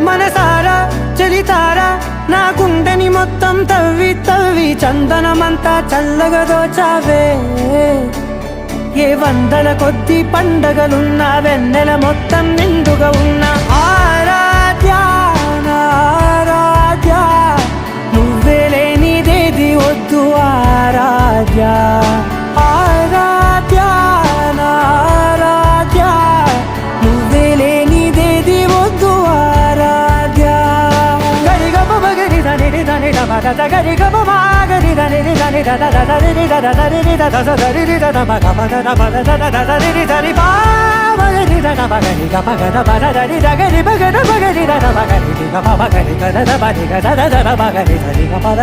మనసారా చలితారా నా గుండెని మొత్తం తవ్వి తవ్వి చందనమంతా చల్లగా దోచావే ఏ వందల కొద్ది పండగలున్నా వెన్నెల మొత్తం నిండుగా ఉన్న ఆరాధ్య నా ఆరాధ్య నువ్వే లేనిదేది వద్దు ఆరాధ్య ఆరాధ్య నా ఆరాధ్య నువ్వే లేనిదేది వద్దు ఆరాధ్య గరిగమ మగరి దని దని మగ గరిగమ మాగరి దని దని దని దని దని దని మగ మగ మగ దని దని బా మగరి దని మగరి గ మగ మగ దని దగరి మగ మగరి దని మగరి గ మగరి గ దని మగరి గ దని మగరి దని గ మగ